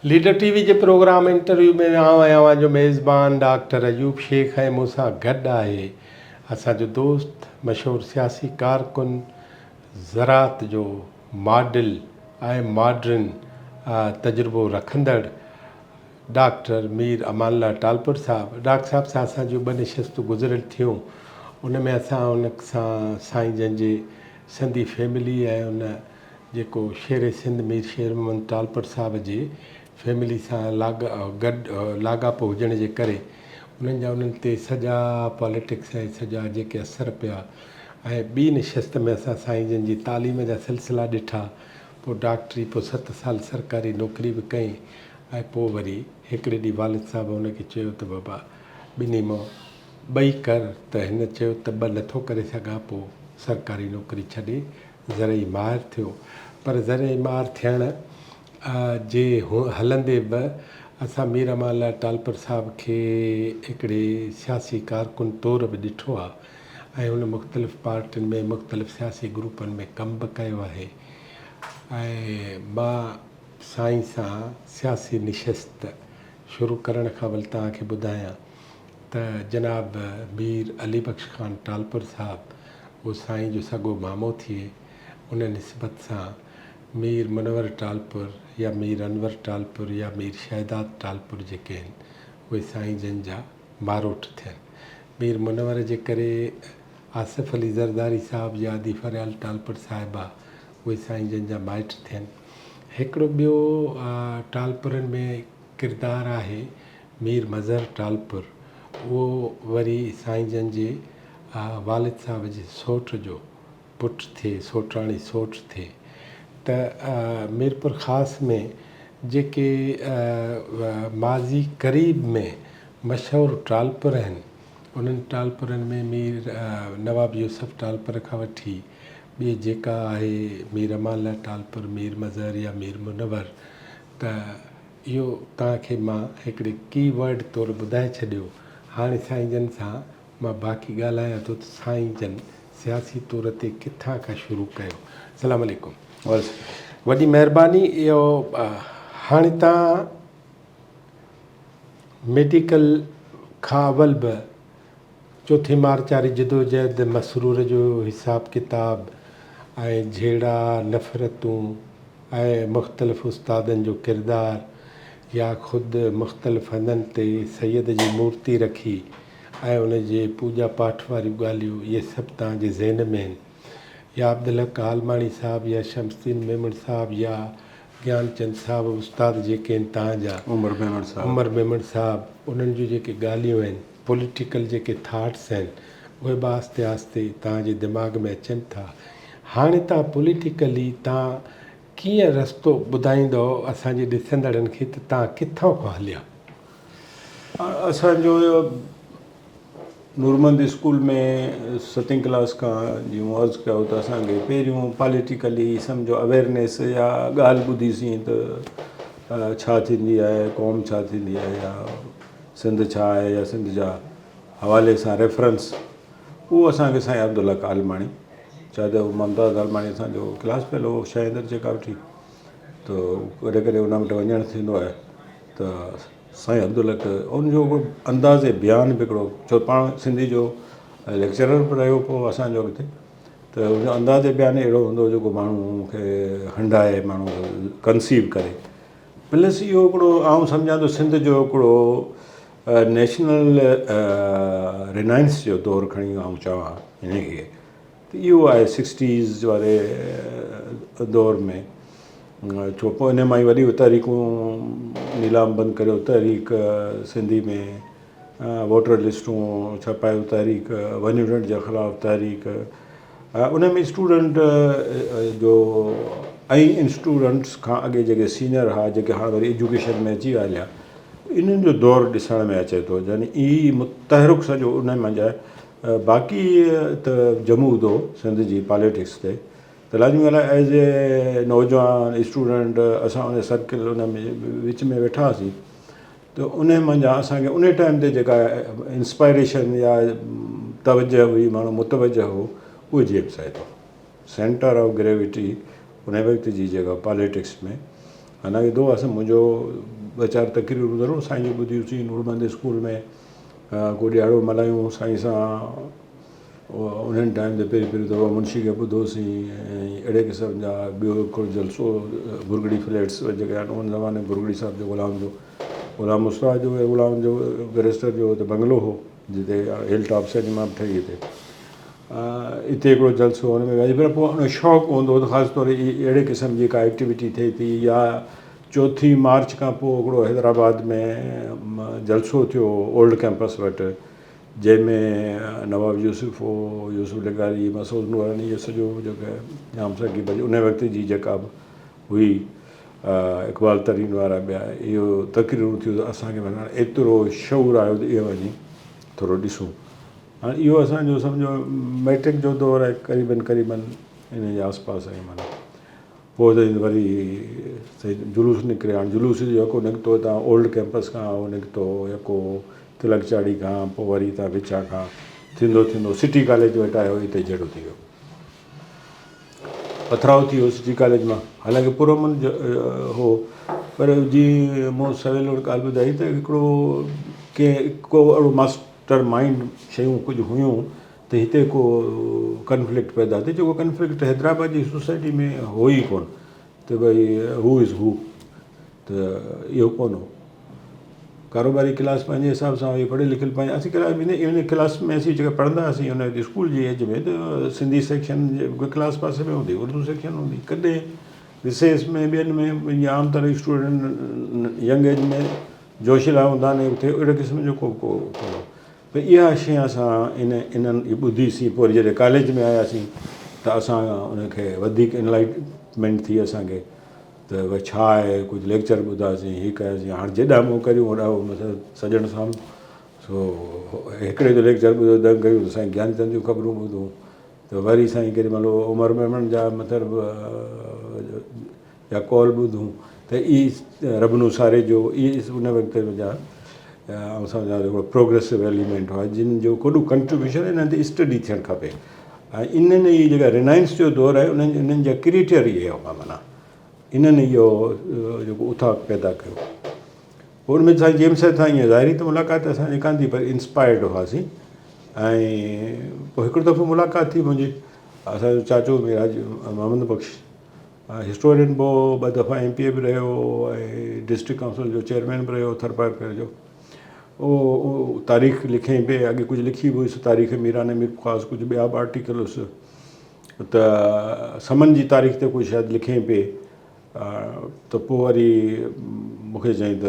Leader TV जे programme interview में आवां जो मेज़बान डॉक्टर अयूब शेख ऐं मूंसां गॾु आहे असांजो दोस्त मशहूरु सियासी कारकुन ज़रात जो मॉडल ऐं मॉडर्न तजुर्बो रखंदड़ डॉक्टर मीर अमानुल्लाह टालपुर साहब। डॉक्टर साहब सां असांजूं 2 नशिस्तूं गुज़िरियल थियूं। उन में असां उन सां साईं जन जे सिंधी फैमिली ऐं उन जेको शेर सिंध मीर शेर मोहम्मद टालपुर साहब जे फैमिली सां लाॻापो हुजण जे करे उन्हनि जा उन्हनि ते सॼा पॉलिटिक्स ऐं सॼा जेके असर पिया। ऐं ॿी नशिस्त में असां साईं जन जी तालीम जा सिलसिला ॾिठा। पोइ डॉक्टरी, पोइ 7 साल सरकारी नौकिरी बि कई ऐं पोइ वरी हिकिड़े ॾींहुं वालिद साहब हुनखे चयो त बाबा ॿिन्ही मां ॿई कर, त हिन चयो त 2 नथो करे सघां। पोइ सरकारी नौकिरी छॾे ज़रई माहिर थियो। पर ज़रई माहिर थियण जे हलंदे बि असां मीर अमानुल्लाह टालपुर साहब खे हिकिड़े सियासी कारकुन तौरु बि ॾिठो आहे ऐं हुन मुख़्तलिफ़ पार्टियुनि में मुख़्तलिफ़ सियासी ग्रुपनि में कमु बि कयो आहे। ऐं मां साईं सां सियासी नशिस्त शुरू करण खां वल तव्हांखे ॿुधायां त जनाब मीर अली बख्श ख़ान टालपुर साहब उहो साईं जो सॻो मामो थिए। उन निस्बत सां मीर मुनवर टालपुर या मीर अनवर टालपुर या मीर शहदाद टालपुर जेके आहिनि उहे साईं जन जा मारोट थियनि। मीर मुनवर जे करे आसिफ़ अली ज़रदारी साहब या आदि फरियाल टालपुर साहिबा उहे साईं जन जा माइट थियनि। हिकिड़ो ॿियो टालपुरनि में किरदारु आहे मीर मज़हर टालपुर। उहो वरी साईं जन जे वालिद साहब जे सौट जो पुटु थिए, सोटाणी सौट थिए। त मीरपुर ख़ासि में जेके माज़ी क़रीब में मशहूरु टालपुर आहिनि उन्हनि टालपुरनि में मीर नवाब यूसुफ टालपुर खां वठी ॿिए जेका आहे मीर अमानुल्लाह टालपुर, मीर मज़हर या मीर मुनवर, त इहो तव्हांखे मां हिकिड़े कीवर्ड तौरु ॿुधाए छॾियो। हाणे साईं जन सां मां बाक़ी ॻाल्हायां थो त साईं जन सियासी तौर ते किथां खां शुरू कयो। अस्सलाम वालेकुम। वॾी महिरबानी। इहो हाणे तव्हां मेडिकल खां अवल बि 4 मार्च वारी जदोजहद मसरूर जो हिसाब किताब ऐं जहिड़ा नफ़रतूं ऐं मुख़्तलिफ़ उस्तादनि जो किरदारु या ख़ुदि मुख़्तलिफ़ हंधनि ते सैयद जी मूर्ति रखी ऐं उन जे पूॼा पाठ वारियूं ॻाल्हियूं, इहे सभु तव्हांजे ज़हन में आहिनि। या अब्दुल हक आलमाणी साहब या शमसुद्दीन मेमण साहब या ज्ञानचंद साहब उस्ताद जेके आहिनि तव्हांजा, उमर मेमण साहब, उन्हनि जूं जेके ॻाल्हियूं आहिनि, पॉलिटिकल जेके थाट्स आहिनि, उहे बि आस्ते आस्ते तव्हांजे दिमाग़ में अचनि था। हाणे तव्हां पॉलिटिकली तव्हां कीअं रस्तो ॿुधाईंदव असांजे ॾिसंदड़नि खे त तव्हां किथां खां हलिया? असांजो नूरमंद स्कूल में 7वीं क्लास खां जीअं अर्ज़ु कयो त असांखे पहिरियों पॉलिटिकली सम्झो अवेयरनेस या ॻाल्हि ॿुधीसीं त छा थींदी आहे, क़ौम छा थींदी आहे, या सिंध छा आहे, या सिंध जा हवाले सां रेफरेंस, उहो असांखे साईं अब्दुल हक आलमाणी, छा त मुमताज़ आलमाणी असांजो क्लास फेलो शहदर जेका वठी, त कॾहिं कॾहिं उन वटि वञणु थींदो आहे त साईं अब्दुल हक उनजो अंदाज़े बयान बि हिकिड़ो, छो पाण सिंधी जो लेक्चरर बि रहियो पोइ असांजो अॻिते, त उनजो अंदाज़े बयान अहिड़ो हूंदो जेको माण्हू खे हंडाए, माण्हू कंसीव करे। प्लस इहो हिकिड़ो आउं सम्झां थो सिंध जो हिकिड़ो नेशनल रिनाइंस जो दौरु खणी आउं चवां हिनखे, त इहो आहे 60s वारे दौर में। छो पोइ इन मां ई वॾियूं तहरीकूं नीलाम बंदि करियो, तहरीक सिंधी में वोटर लिस्टूं छपायो, तहरीक वञण जे ख़िलाफ़ु तहरीक, उन में स्टूडेंट जो ऐं स्टूडेंट्स खां अॻे जेके सीनियर हुआ, जेके हाणे वरी एजुकेशन में अची विया हलिया, इन्हनि जो दौरु ॾिसण में अचे थो। यानी ई मुतहरुक सॼो उन मंझि आहे। बाक़ी त जमूद हो सिंध जी पॉलिटिक्स ते, त लाज़मी ॻाल्हि आहे एज़ ए नौजवान स्टूडेंट असां उन सर्किल उन में विच में वेठा हुआसीं, त उन मंझि असांखे उन टाइम ते जेका इंस्पायरेशन या तवजह हुई, माण्हू मुतवजह हो, उहो जेम्स आहे थो सेंटर ऑफ ग्रेविटी उन वक़्त जी जेका पॉलिटिक्स में हालांकि दोस्त मुंहिंजो 2-4 तकरीरूं ज़रूरु साईं जी ॿुधियूंसीं नूरबंद स्कूल में को ॾियारो मल्हायूं साईं सां उन्हनि टाइम ते पहिरीं दफ़ा मुंशी खे ॿुधोसीं ऐं अहिड़े क़िस्म जा ॿियो हिकिड़ो जलसो बुरगड़ी फ्लैट्स जेके आहिनि उन ज़माने बुरगड़ी साहिब जो ग़ुलाम मुस्तफ़ा जो ग़ुलाम जो बैरिस्टर जो हुते बंगलो हो जिते हिल टॉप सिनेमा बि ठही हिते हिते हिकिड़ो जलसो हुन में वरी पोइ उन शौक़ु हूंदो त ख़ासि तौर अहिड़े क़िस्म जी का एक्टिविटी थिए थी या 4 मार्च खां पोइ हिकिड़ो हैदराबाद में जलसो थियो ओल्ड कैंपस वटि जंहिंमें नवाब यूसुफ हो यूसुफ लिगारी मसूद नूरानी इहो सॼो जेका जाम सकीब उन वक़्त जी जेका बि हुई इक़बाल तरीन वारा ॿिया इहो तकरीरूं थियूं त असांखे माना एतिरो शौक़ु आयो त इहो वञी थोरो ॾिसूं हाणे इहो असांजो सम्झो मैट्रिक जो दौरु आहे क़रीबन इन जे आसपास आहे माना पोइ त वरी जुलूस निकिरे हाणे जुलूस जो यको निकितो हितां ओल्ड कैंपस खां उहो निकितो यको तिलक चाड़ी खां पोइ वरी हितां विचा खां थींदो सिटी कॉलेज वटि आयो हिते जहिड़ो थी वियो पथराव थी वियो सिटी कॉलेज मां हालांकि पुरमन हो पर जीअं मूं सवेल ॻाल्हि ॿुधाई त हिकिड़ो को अहिड़ो मास्टर माइंड शयूं कुझु हुयूं त हिते को कन्फ्लिक्ट पैदा थिए जेको कन्फ्लिक्ट हैदराबाद जी सोसाइटी में हो ई कोन त भई हू इज़ हू त इहो कोन हो कारोबारी क्लास पंहिंजे हिसाब सां हुई पढ़ियल लिखियल पंहिंजे असीं क्लास इन क्लास में असीं जेका पढ़ंदा हुआसीं हुन स्कूल जी एज में त सिंधी सेक्शन जे क्लास पासे में हूंदी उर्दू सेक्शन हूंदी कॾहिं रिसेस में ॿियनि में जीअं आम तरह स्टूडेंट यंग एज में जोशीला हूंदा ने उते अहिड़े क़िस्म जो को भई इहा शइ असां इन्हनि ॿुधीसीं पोइ जॾहिं कॉलेज में आयासीं त असां उनखे वधीक इनलाइटमेंट थी असांखे त भई छा आहे कुझु लेक्चर ॿुधासीं हीअ कयासीं हाणे जेॾा मूं करियूं ओॾा मतिलबु सॼण सां सो हिकिड़े जो लेक्चर ॿुधो ॾह कयूं साईं ज्ञानचंद जूं ख़बरूं ॿुधूं त वरी साईं केॾी महिल उमर मेमन जा मतिलबु या कॉल ॿुधूं त ई रबनू सारे जो इहे उन वक़्त जा ऐं सम्झा हिकिड़ो प्रोग्रेसिव एलिमेंट हुआ जिन जो केॾो कंट्रीब्यूशन इन्हनि ते स्टडी थियणु खपे ऐं इन्हनि ई जेका रिनाइंस जो दौरु आहे इन्हनि जा क्रिएटर इहे हुआ माना इन्हनि इहो जेको उथाक पैदा कयो पोइ उनमें साईं जेम्स सां ईअं ज़ाहिरी त मुलाक़ात असांजी कान थी पर इंस्पायर्ड हुआसीं ऐं पोइ हिकिड़ो दफ़ो मुलाक़ात थी मुंहिंजी असांजो चाचो मिराज मोहम्मद बख़्श हिस्टोरियन पोइ 2 दफ़ा MPA बि रहियो ऐं डिस्ट्रिक्ट काउंसिल जो चेयरमैन बि रहियो थरपारकर जो उहो तारीख़ लिखे पिए अॻे कुझु लिखी बि हुयुसि तारीख़ मीरान मीर ख़ासि कुझु ॿिया बि आर्टिकल हुयुसि त समन जी तारीख़ ते कुझु शायदि लिखे पिए त पोइ वरी मूंखे चई त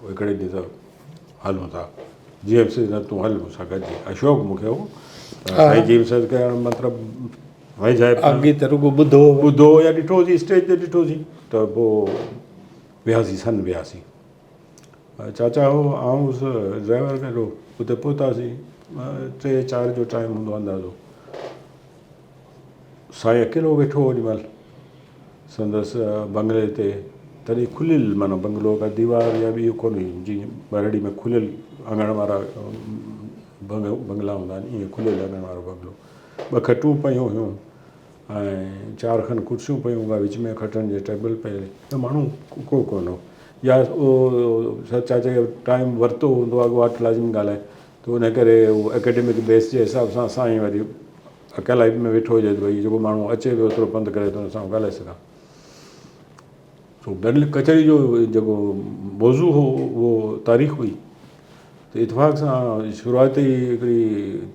हिकिड़े ॾींहुं त हलूं था GMC न तूं हल मूंसां गॾु अशोक मूंखे हो साईं GMC करणु मतिलबु भई जाए अॻे त रुॻो ॿुधो या ॾिठोसीं स्टेज ते ॾिठोसीं त पोइ वियासीं चाचा हो आउं हुउसि ड्राइवर कहिड़ो उते पहुतासीं 3-4 जो टाइम हूंदो अंदाज़ो साईं अकेलो वेठो ओॾी महिल संदसि बंगले ते तॾहिं खुलियल माना बंगलो का दीवार या ॿी कोन हुई जीअं बरड़ी में खुलियल अङण वारा बंगला हूंदा आहिनि ईअं खुलियल अङण वारो बंगलो 2 खटूं पयूं हुयूं ऐं 4 खनि कुर्सियूं पयूं हुआ विच में खटनि जे टेबल पियल त माण्हू को कोन हो या उहो चाचा खे टाइम वरितो हूंदो आहे अॻुवाट लाज़मी ॻाल्हाए त उन करे उहो एकेडमिक बेस जे हिसाब सां साईं वरी अकेला में वेठो हुजे त भई जेको माण्हू अचे पियो ओतिरो पंधु करे त हुन सां ॻाल्हाए सघां सो कचहरी जो जेको मौज़ू हो उहो तारीख़ हुई त इतफ़ाक़ सां शुरूआती हिकिड़ी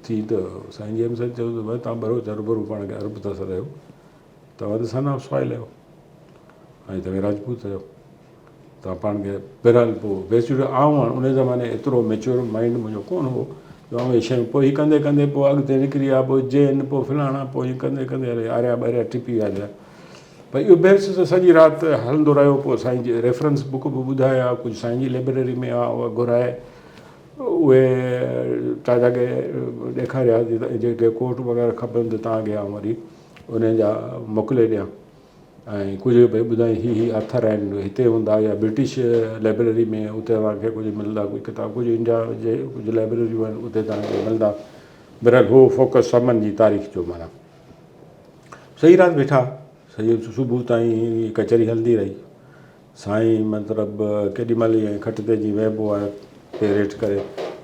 थी त साईं जेम्स चयो त भई तव्हां भरो ज़रूरु पाण खे अरब था सॾायो तव्हां त सन ऑफ सॉइल आहियो ऐं तव्हां राजपूत आहियो तव्हां पाण खे बहरहाल पोइ बेसिक आऊं हाणे उन ज़माने एतिरो मेच्योर माइंड मुंहिंजो कोन हो जो आऊं इहे शयूं पोइ हीअ कंदे कंदे पोइ अॻिते निकिरी आहे पोइ जैन पोइ फलाणा पोइ हीअं कंदे कंदे हले आरिया ॿारिया टिपी विया भई इहो बेस त सॼी राति हलंदो रहियो पोइ साईं जी रेफरेंस बुक बि ॿुधाया कुझु साईं जी लाइब्रेरी में आहे उहा घुराए उहे चाचा खे ॾेखारिया जेके कोट वग़ैरह खपनि त तव्हांखे आउं वरी उन जा मोकिले ॾियां ऐं कुझु भई ॿुधाई ही अथर आहिनि हिते हूंदा या ब्रिटिश लाइब्रेरी में उते तव्हांखे कुझु मिलंदा कुझु किताब कुझु इंडिया जे कुझु लाइब्रेरियूं आहिनि उते तव्हांखे मिलंदा बहरहाल हो फोकस समन जी तारीख़ जो माना सही राति वेठा सॼो सुबुह ताईं कचहरी हलंदी रही साईं मतिलबु केॾीमहिल ईअं खटते जी वेबो आहे पेर हेठि करे,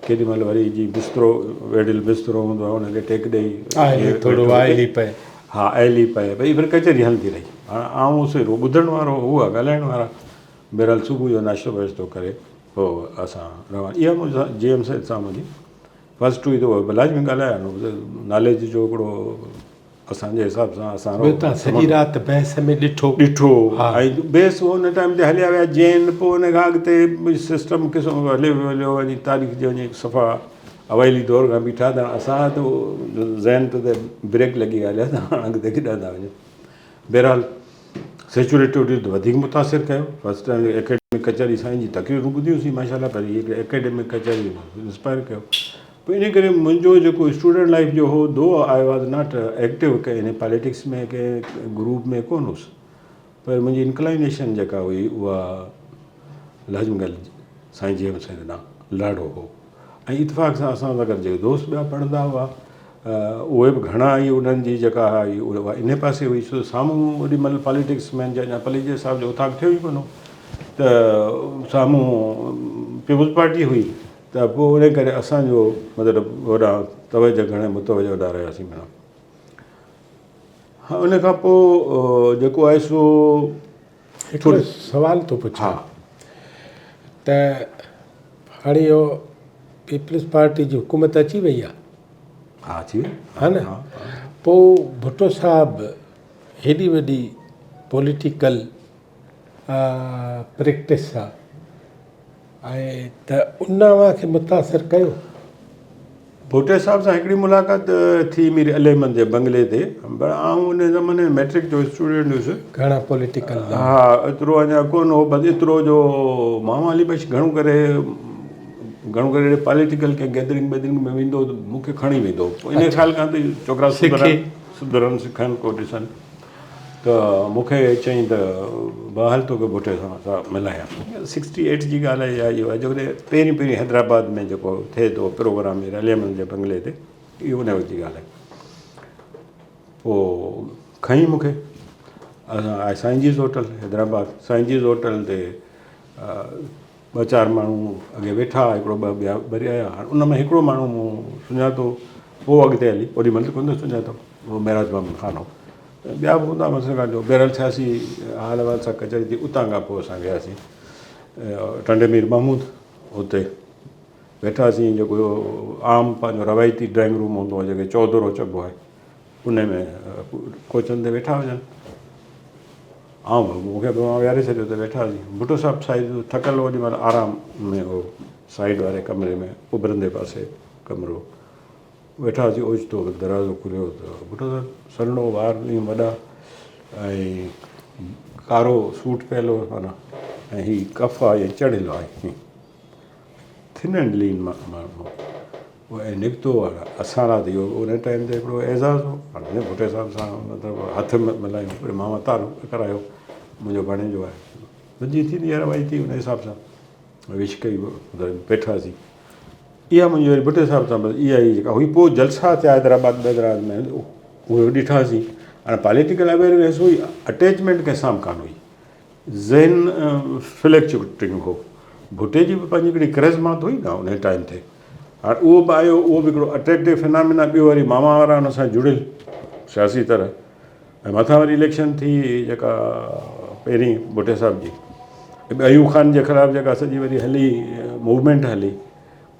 केॾीमहिल वरी जी बिस्तरो वेढियल बिस्तरो हूंदो आहे हुनखे टेक ॾेई थोरो आइली पए। हा आइली पए भई फिर कचहरी हलंदी रही। हाणे आऊं सिरो ॿुधण वारो हुआ ॻाल्हाइण वारा। बहरहाल सुबुह जो नाश्तो वाश्तो करे पोइ असां रवाना। इहा मुंहिंजा GM साहिब सां मुंहिंजी फस्ट हुई, त भलाज में ॻाल्हाया नॉलेज जो हिकिड़ो असांजे हिसाब सां असां सॼी राति बहस में ॾिठो ऐं बेस हुन टाइम ते हलिया विया जैन, पोइ हुन खां अॻिते सिस्टम क़िस्म हलियो हलियो वञी तारीख़ जो वञी सफ़ा अवैली दौर खां बीठा था। असां त ज़हन ते ब्रेक लॻी ॻाल्हाए त हाणे अॻिते केॾा था वञूं। बहरहाल सेचुरेटिव त वधीक मुतासिर कयो। फस्ट टाइम एकेडमिक कचहरी साईं जी तकरीरूं ॿुधियूंसीं माशाल्लाह, पर हीअ एकेडमिक कचहरी इंस्पायर कयो। पोइ इन करे मुंहिंजो जेको स्टूडेंट लाइफ जो हो दो आई वॉज नॉट एक्टिव कंहिं पॉलिटिक्स में कंहिं ग्रुप में कोन हुउसि, पर मुंहिंजी इंक्लाइनेशन जेका हुई उहा लाजमगढ़ साईं जी साईं ॾांहुं ॾाढो हो। ऐं इतफ़ाक़ सां असां सां गॾु जेके दोस्त ॿिया पढ़ंदा हुआ उहे बि घणा ई उन्हनि जी जेका हुई उहा इन पासे हुई। छो साम्हूं ओॾी महिल पॉलिटिक्स में या पलीजे साहिब जो उथाक थियो ई कोन हो, त साम्हूं पीपुल्स पार्टी हुई, त पोइ उन करे असांजो मतिलबु होॾां तवजो घणे मुतवजो होॾां रहियासीं। माना हा उन खां पोइ जेको आहे सो हिकिड़ो सुवाल थो पुछां त हाणे इहो पीपल्स पार्टी जी हुकूमत अची वई आहे, हा अची वई हा न। पोइ भुट्टो साहिबु हेॾी वॾी पॉलिटिकल प्रैक्टिस आहे ऐं त उन खे मुतासिर कयो। भुट्टे साहिब सां हिकिड़ी मुलाक़ात थी मीर अलेमन जे बंगले ते, पर आउं उन ज़माने में मैट्रिक जो स्टूडेंट हुयुसि। घणा पॉलिटिकल हा एतिरो अञा कोन हो, बसि एतिरो जो मामा अली बश घणो करे पॉलिटिकल के गैदरिंग वैदरिंग में वेंदो त मूंखे खणी वेंदो। इन ख़्याल खां त छोकिरा सुधरनि सिखनि को ॾिसनि, त मूंखे चई त बहाल तोखे भुट्टे सां मिलायां। 68 जी ॻाल्हि आहे या इहो आहे जेकॾहिं पहिरीं हैदराबाद में जेको थिए थो प्रोग्राम मीर अलेमन जे बंगले ते, इहो उन वक़्त जी ॻाल्हि आहे। पोइ खईं मूंखे, असां आए साईं जीज़ होटल हैदराबाद। साईं जीज़ होटल ते 2-4 माण्हू अॻे वेठा, हिकिड़ो ॿ ॿिया वरी आया। हाणे उन में हिकिड़ो माण्हू मूं सुञातो, पोइ अॻिते हली ओॾी महिल त कोन सुञातो, उहो महराज बाबू ख़ान हो। ॿिया बि हूंदा मसले कान जो। बहरहाल थियासीं हाल अहिवाल सां कचहरी थी, उतां खां पोइ असां वियासीं टंडे मीर महमूद, हुते वेठासीं। जेको आम पंहिंजो रवायती ड्राइंग रूम हूंदो आहे, जेके चौधरो चइबो आहे, उन में कोचनि ते वेठा हुजनि। मूंखे बि विहारे छॾियो त वेठासीं। भुट्टो साहिबु साइड थकल ओॾी महिल आराम में हो साइड वारे कमरे में, उभरंदे पासे कमिरो वेठासीं। ओचितो दरवाज़ो खुलियो त भुट्टो साहिबु सन्हो वार ईअं वॾा ऐं कारो सूट पियल हो माना, ऐं हीअ कफ़ आहे इअं चढ़ियलु आहे, थिन एंड लीन माण्हू उहो ऐं निकितो आहे। असां लाइ त इहो उन टाइम ते हिकिड़ो एज़ाज़ु हो। हाणे भुट्टे साहिब सां मतिलबु हथ मिलायूं, वरी मां तार करायो, मुंहिंजो भाणेजो आहे, मुंहिंजी थींदी आहे रवायती उन हिसाब सां विश कई, वेठासीं। इहा मुंहिंजी वरी भुट्टे साहिब सां बसि इहा ई जेका हुई। पोइ जलसा थिया हैदराबाद में, उहे ॾिठासीं। हाणे पॉलिटिकल अवेयरनेस हुई, अटैचमेंट कंहिंसां बि कान हुई, ज़हन फ्लैक्चुएटिंग हो। भुट्टे जी बि पंहिंजी हिकिड़ी करिश्मा हुई न उन टाइम ते। हाणे उहो बि आयो, उहो बि हिकिड़ो अट्रैक्टिव फिनोमिना। ॿियो वरी मामा वारा हुन सां जुड़ियल सियासी तरह, ऐं मथां वरी इलेक्शन थी जेका पहिरीं भुट्टे साहिब जी, अयूब ख़ान जे ख़िलाफ़ु जेका सॼी वरी हली मूवमेंट हली,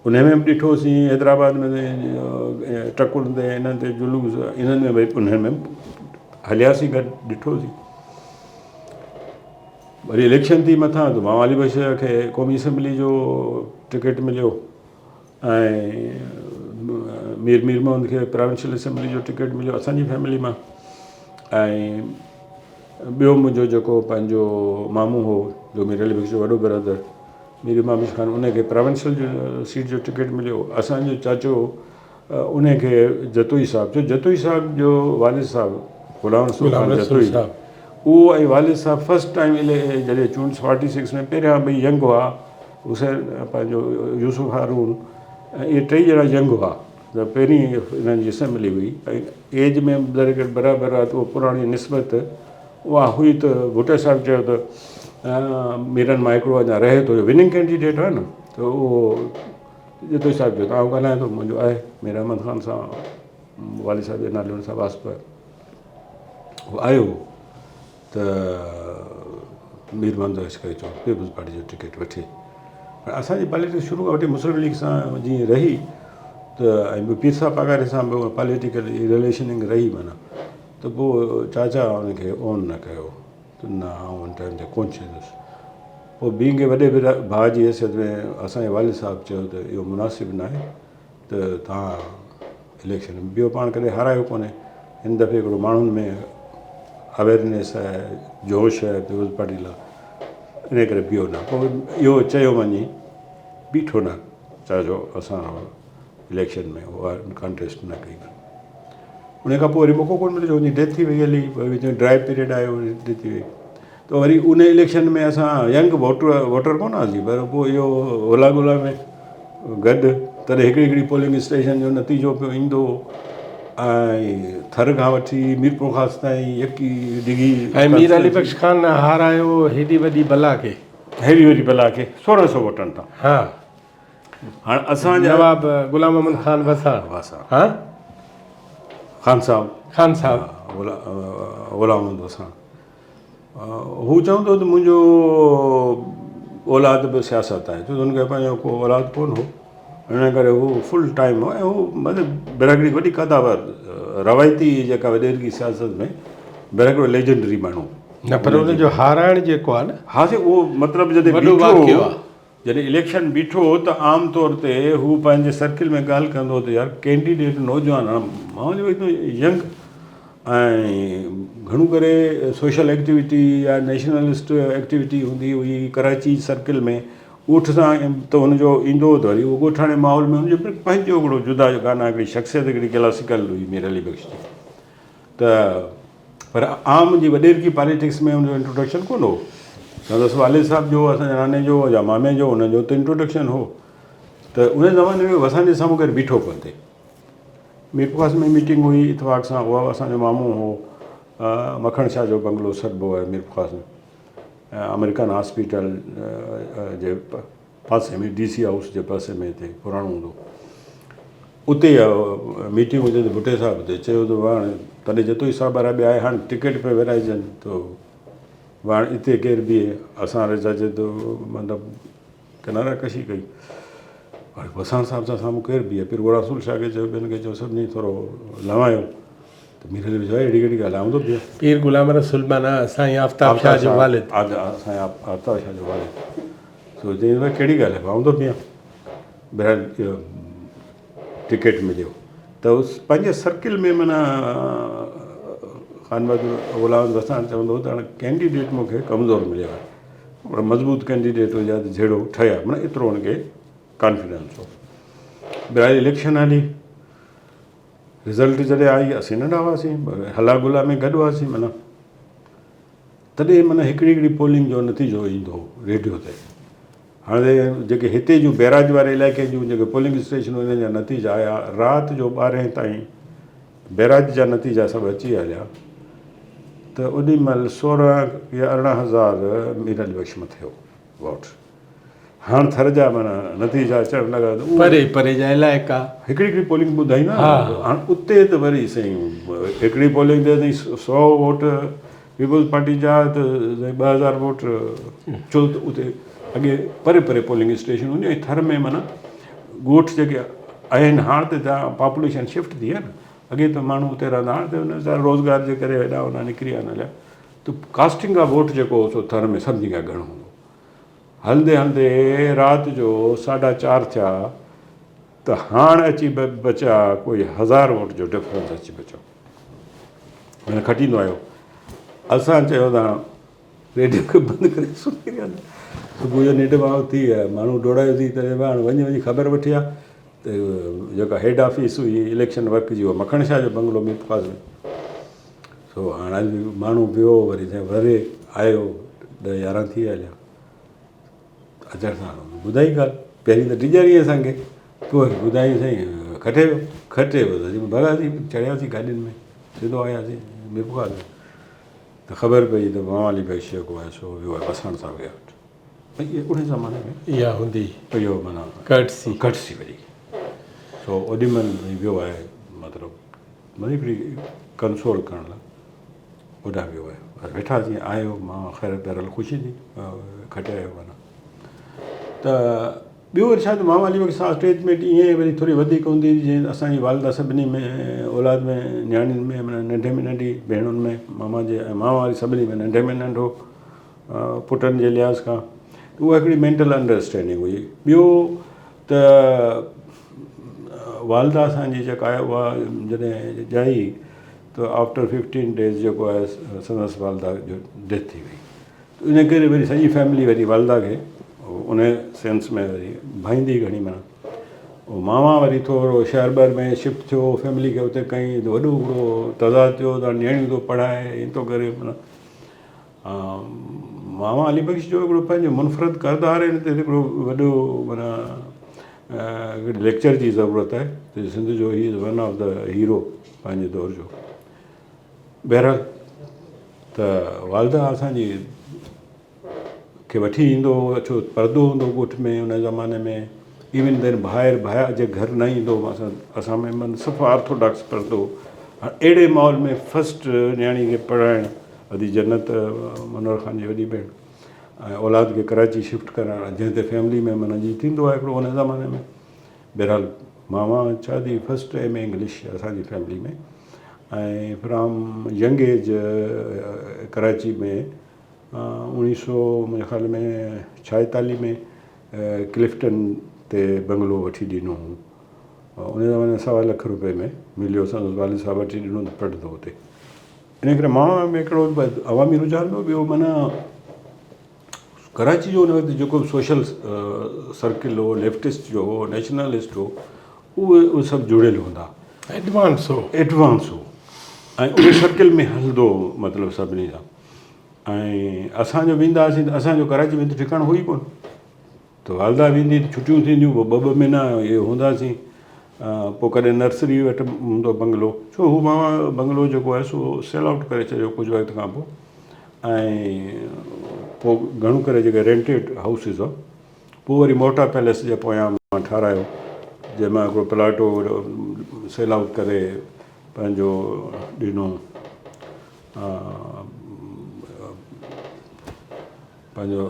उन में बि ॾिठोसीं। हैदराबाद में ट्रकुनि ते इन्हनि ते जुलूस, इन्हनि में भई उन्हनि में हलियासीं गॾु, ॾिठोसीं। वरी इलेक्शन थी मथां त मामा अली बश खे क़ौमी असैम्बली जो टिकट मिलियो, ऐं मीर मोहम्मद खे प्रोविंशियल असैम्बली जो टिकट मिलियो असांजी फैमिली मां। ऐं ॿियो मुंहिंजो जेको पंहिंजो मामू हो, जो मीर अली बख्श जो वॾो ब्रदर मीर इमाम ख़ान, उनखे प्रोविंशियल जो सीट जो टिकट मिलियो। असांजो चाचो उनखे जतोई साहिबु, जो जतोई साहिब जो वालिद साहिबु गुलाम रसूल ख़ान जतोई, उहो ऐं वालिद साहिबु फस्ट टाइम जॾहिं चूंड 46 में पहिरियां ॿई यंग हुआ, हुसैन पंहिंजो यूसुफ हारून, ऐं इहे 3 ॼणा यंग हुआ। त पहिरीं इन्हनि जी असैम्बली हुई, ऐं एज में बराबरि आहे, त उहो पुराणी निस्बत उहा हुई। त भुट्टे साहिबु चयो त मीरन माइक्रो अञा रहे थो, विनिंग कैंडिडेट आहे न, त उहो जितो साहिब जो तव्हां ॻाल्हाए थो, मुंहिंजो आहे मीर अहमद ख़ान सां, वाली साहिब जे नाले सां वास्प आहे। उहो आयो त मीर मंदोश करे चयो पीपुल्स पार्टी जो टिकट वठे। पर असांजी पॉलिटिक्स शुरू खां वठी मुस्लिम लीग सां जीअं रही त ऐं पीर साहब पघारे सां बि पॉलिटिकल रिलेशनिंग रही माना, त पोइ चाचा हुनखे ऑन न कयो त न आउं हुन टाइम ते कोन चईंदुसि। पोइ ॿीं वॾे भाउ जी हैसियत में असांजे वालिद साहिबु चयो त इहो मुनासिबु न आहे त तव्हां इलेक्शन में ॿियो, पाण कॾहिं हारायो कोन्हे, हिन दफ़े हिकिड़ो माण्हुनि में अवेयरनेस आहे, जोश आहे पीपुल्स पार्टी लाइ, इन करे बीहो न। पोइ इहो चयो वञी बीठो न, चइजो असां इलेक्शन में उहा कॉन्टेस्ट न कई। उन खां पोइ वरी मौक़ो कोन मिलियो, उनजी डेथ थी वई हली, विच में ड्राई पीरियड आयो, डेथ थी वई। त वरी उन इलेक्शन में असां यंग वोटर कोन हुआसीं, पर पोइ इहो ओला गोला में गॾु तॾहिं हिकिड़ी पोलिंग स्टेशन जो नतीजो पियो ईंदो, ऐं थर खां वठी मीरपुर ख़ासि ताईं यकी डिघी, ऐं मीर अली बख्श खान हारायो हेॾी वॾी बला खे, हेॾी वॾी बला खे 1600 वोटनि तां। हा, हाणे असांजा नवाब गुलाम अहमद खान वसाण, हा ख़ान साहब, खान साहब, गुलाम अहमद वसाण, हू चवंदो त मुंहिंजो औलाद बि सियासत आहे, छो त हुनखे पंहिंजो को औलाद कोन हो, हिन करे हू फुल टाइम हो। ऐं हू मतिलबु बिरादरी वॾी क़दावर रवायती जेका वॾेरगी सियासत में बिरादरी लेजेंडरी माण्हू न, पर हुनजो हाराइण जेको आहे न, हा से उहो मतिलबु जॾहिं इलेक्शन बीठो त आम तौर ते हू पंहिंजे सर्किल में ॻाल्हि कंदो त यार कैंडिडेट नौजवान, मां चयो यंग, ऐं घणो करे सोशल एक्टिविटी या नेशनलिस्ट एक्टिविटी हूंदी हुई कराची सर्किल में, ॻोठ सां त हुनजो ईंदो त वरी उहो ॻोठाणे माहौल में हुनजो पंहिंजो हिकिड़ो जुदा गाना, हिकिड़ी शख़्सियत हिकिड़ी क्लासिकल हुई मीर अली बख्श जी। त पर आम जी वॾेरगी पॉलिटिक्स में हुनजो इंट्रोडक्शन कोन हो, चवंदुसि वालिद साहिब जो, असांजे नाने जो या मामे जो, हुनजो त इंट्रोडक्शन हो। त उन ज़माने में असांजे साम्हूं केरु बीठो कोन थिए। मीरपुर में मीटिंग हुई इतफ़ाक़ सां, उहा असांजो मामू हो, मखण शाह जो बंगलो सॾिबो आहे मीरपुर में, अमेरिकन हॉस्पिटल जे पासे में, DC हाउस जे पासे में हिते पुराणो हूंदो, उते मीटिंग हुजे त भुटे साहिब ते चयो त हाणे तॾहिं जेतिरो ई साहिब वारा ॿिया आहे, हाणे टिकट पिया विराइजनि, त हाणे हिते केरु बीहे, असां रजा चए थो मतिलबु किनारा कशी कई। हाणे वसाण साहिब सां साम्हूं केरु बीहे, पीर ॻोड़ा रसूल शाह खे चयो, ॿियनि खे चयो, सभिनी थोरो लवायो, त मीर अली चयो अहिड़ी कहिड़ी ॻाल्हि आहे, आऊं थो बीहे। पीर गुलाम रसूल माना साईं आफ़ताब शाह जो वालिद, असांजे आफ़ताब शाह जो वालिद, सो चई कहिड़ी ॻाल्हि आहे, आऊं थो बीहे। बहरहाल टिकट मिलियो त उस पंहिंजे सर्किल में माना ख़ान बहादुर गुलाम वसाण चवंदो त हाणे कैंडिडेट मूंखे कमज़ोर मिलियो आहे, पर मज़बूत कैंडिडेट हुजे त जहिड़ो ठहिया, माना एतिरो हुनखे कॉन्फिडेंस हो। बहरहाल इलेक्शन हली, रिज़ल्ट जॾहिं आई, असीं नंढा हुआसीं, हला गुला में गॾु हुआसीं, माना तॾहिं माना हिकिड़ी हिकिड़ी पोलिंग जो नतीजो ईंदो हो रेडियो ते। हाणे जेके हिते जूं बैराज वारे इलाइक़े जूं जेके पोलिंग स्टेशनूं, उन्हनि जा नतीजा आया राति जो 12 ताईं, बैराज जा नतीजा सभु अची हलिया, त ओॾी महिल 16 या 18,000 मीर अली बख्श मथे हो वोट। हाणे थर जा माना नतीजा अचणु लॻा, त परे परे जा इलाइक़ा, हिकिड़ी हिकिड़ी पोलिंग ॿुधाई न। हाणे उते त वरी साईं हिकिड़ी पोलिंग ते 100 वोट पीपुल्स पार्टी जा, त 2000 वोट, छो त उते अॻे परे परे पोलिंग स्टेशन हुई, ऐं थर में माना ॻोठ जेके आहिनि, हाणे त तव्हां पॉपुलेशन शिफ्ट थी आहे न, अॻे त माण्हू उते रहंदा, हाणे त हुन सां रोज़गार जे करे हेॾा होॾा निकिरी विया न हलिया, त कास्टिंग आहे वोट जेको हो सो थर में सभिनी खां घणो हूंदो। हलंदे हलंदे राति जो 4:30 थिया, त हाणे अची बचा कोई 1000 वोट जो डिफरेंस अची बचो, हिन खटींदो आयो। असां चयो त रेडियो खे बंदि करे सुम्ही विया, सुबुह जो निड भाव थी विया, माण्हू डोड़ायो थी, त हाणे वञी ख़बर वठी आहे त जेका हेड ऑफिस हुई इलेक्शन वर्क जी, उहा मखण शाह जो बंगलो मीरपुर में। सो हाणे माण्हू वियो, वरी वरे आयो, 10-11 थी हलिया, अचण सां ॿुधाई ॻाल्हि, पहिरीं त टीचरी असांखे, पोइ ॿुधाई साईं खटे वियो, भॻासीं, चढ़ियासीं गाॾियुनि में, सिधो आयासीं मीरपुर में। त त ख़बर पई त मामा अली बख्श जेको आहे सो वियो आहे वसण सां विया वटि भई इहे उन ज़माने में इहा हूंदी इहो माना कर्टसी घटिसी वरी सो ओॾीमहिल भई वियो आहे मतिलबु वरी हिकिड़ी कंसोल करण लाइ होॾां वियो आहे पर वेठा जीअं आयो मां ख़ैर पहिरियों ख़ुशी थी खटे आयो माना त ॿियो वरी छा त मामा अली बख्श सां अटैचमेंट ईअं वरी थोरी वधीक हूंदी हुई जीअं असांजी वालदा सभिनी में औलाद में नियाणियुनि में माना नंढे में नंढी भेणुनि में मामा जे ऐं मामा वारी सभिनी में नंढे में नंढो पुटनि जे लिहाज़ खां उहा हिकिड़ी मेंटल अंडरस्टैंडिंग हुई ॿियो त वालदा असांजी जेका आहे उहा जॾहिं ॼाई त आफ्टर 15 डेज़ जेको आहे संदसि वालदा जो डेथ थी वई इन करे वरी सॼी फैमिली वरी वालदा खे उन सेंस में वरी भाईंदी घणी माना मामा वरी थोरो शहर ॿाहिरि में शिफ्ट थियो फैमिली खे हुते कईं त वॾो हिकिड़ो तज़ाद थियो त नियाणियूं थो पढ़ाए ईअं थो करे माना मामा अली बख्श जो हिकिड़ो पंहिंजो मुनफ़रद किरदारु आहे हिते हिकिड़ो वॾो माना हिकिड़े लेक्चर जी ज़रूरत आहे त सिंध जो he is one of the hero पंहिंजे दौर जो बहरहाल त वालदा असांजी खे वठी ईंदो छो परदो हूंदो ॻोठ में उन ज़माने में इवन देन ॿाहिरि भाया जे घर न ईंदो असां में मन सफ़ा ऑर्थोडॉक्स परदो अहिड़े माहौल में फस्ट नियाणी खे पढ़ाइणु वॾी जन्नत मनोहर ख़ान जी वॾी भेण ऐं औलाद खे कराची शिफ्ट कराइणु जंहिं ते फैमिली में माना जीअं थींदो आहे हिकिड़ो उन ज़माने में बहरहाल मामा छा थी फस्ट MA इंग्लिश असांजी फैमिली में ऐं फ्रॉम यंग एज कराची में 1900 मुंहिंजे ख़्याल में 46 में क्लिफ्टन ते बंगलो वठी ॾिनो उन ज़माने 1.25 लख रुपए में मिलियो संदसि वालिद साहब वठी ॾिनो त पढ़ंदो हुते इन करे मामा में हिकिड़ो अवामी रुझान हो ॿियो माना कराची जो उन वक़्तु जेको सोशल सर्किल हो लेफ्टिस्ट जो हो नेशनलिस्ट हो उहे सभु जुड़ियल हूंदा एडवांस हो ऐं उन सर्किल में हलंदो मतिलबु सभिनी सां ऐं असांजो वेंदा हुआसीं त असांजो कराची में त ठिकाणो हुई कोन त वालदा वेंदी त छुटियूं थींदियूं पोइ 2-2 महीना इहे हूंदासीं पोइ कॾहिं नर्सरी वटि हूंदो बंगलो छो हू मामा बंगलो जेको आहे सो सेल आउट करे छॾियो कुझु वक़्त खां पोइ ऐं पोइ घणो करे जेके रेंटेड हाउसिस आहे पोइ वरी मोटा पैलेस जे पोयां मां ठारायो जंहिंमां हिकिड़ो प्लाटो सेल आउट करे पंहिंजो ॾिनो पंहिंजो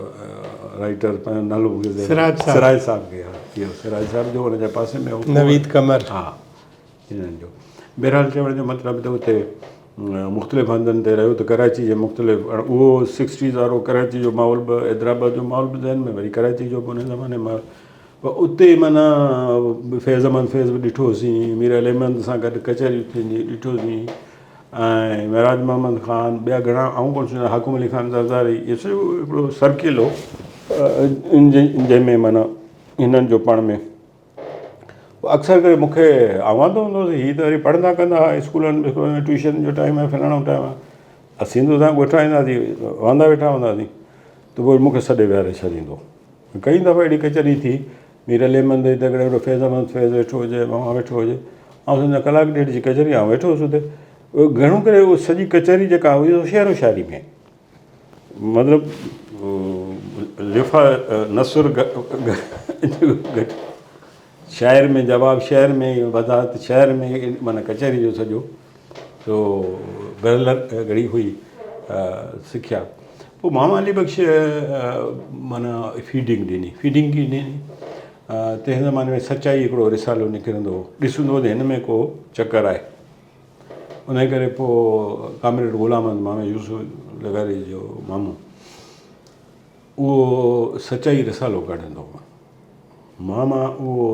राइटर पंहिंजो नालो सिराज साहब खे इहो सिराज साहब जो हुनजे पासे में नवीद कमर हा हिननि जो बहरहाल चवण जो मतिलबु त हुते मुख़्तलिफ़ हंधनि ते रहियो त कराची जे मुख़्तलिफ़ उहो 60s वारो कराची जो माहौल बि हैदराबाद जो माहौल बि ज़हन में वरी कराची जो बि उन ज़माने में पर उते माना फैज़ अहमद फैज़ बि ॾिठोसीं मीर अली अहमद सां गॾु कचहरियूं थींदी ॾिठोसीं ऐं महराज मोहम्मद ख़ान ॿिया घणा आऊं कोन सुञाणा हाकुम अली ख़ान ज़रदारी इहो सॼो हिकिड़ो सर्किल हो जंहिंमें माना हिननि जो पाण में अक्सर करे मूंखे आवाज़ हूंदो हुओ हीअ त वरी पढ़ंदा कंदा हुआ स्कूलनि में ट्यूशन जो टाइम आहे फलाणो टाइम आहे असीं त ॻोठा ईंदासीं वांदा वेठा हूंदासीं त पोइ मूंखे सॾे विहारे छॾींदो कई दफ़ा अहिड़ी कचहरी थी मीर अली अहमद ते हिकिड़ो फैज़ अहमद फैज़ वेठो हुजे मामा वेठो हुजे ऐं सम्झा 1.5 कलाक जी कचहरी आउं वेठो हुउसि हुते घणो करे उहो सॼी कचहरी जेका हुई शहरो शाइरी में मतिलबु लिफ़ा नसुर शाइर में जवाबु शहर में वज़ाहत शहर में माना कचहरी जो सॼो सो बरल घड़ी हुई सिखिया पोइ मामा अली बख्श माना फीडिंग ॾिनी तंहिं ज़माने में सचाई हिकिड़ो रिसालो निकिरंदो हो ॾिसंदो त हिन में को चकर आहे उन करे पोइ कामरेड ग़ुलाम अहमद मामा यूसुफ लगारी जो मामो उहो सचाई रिसालो कढंदो हो मामा उहो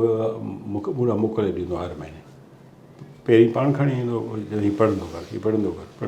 मूंखे पूरा मोकिले ॾींदो हर महीने पहिरीं पाण खणी ईंदो हीउ पढ़ंदो कर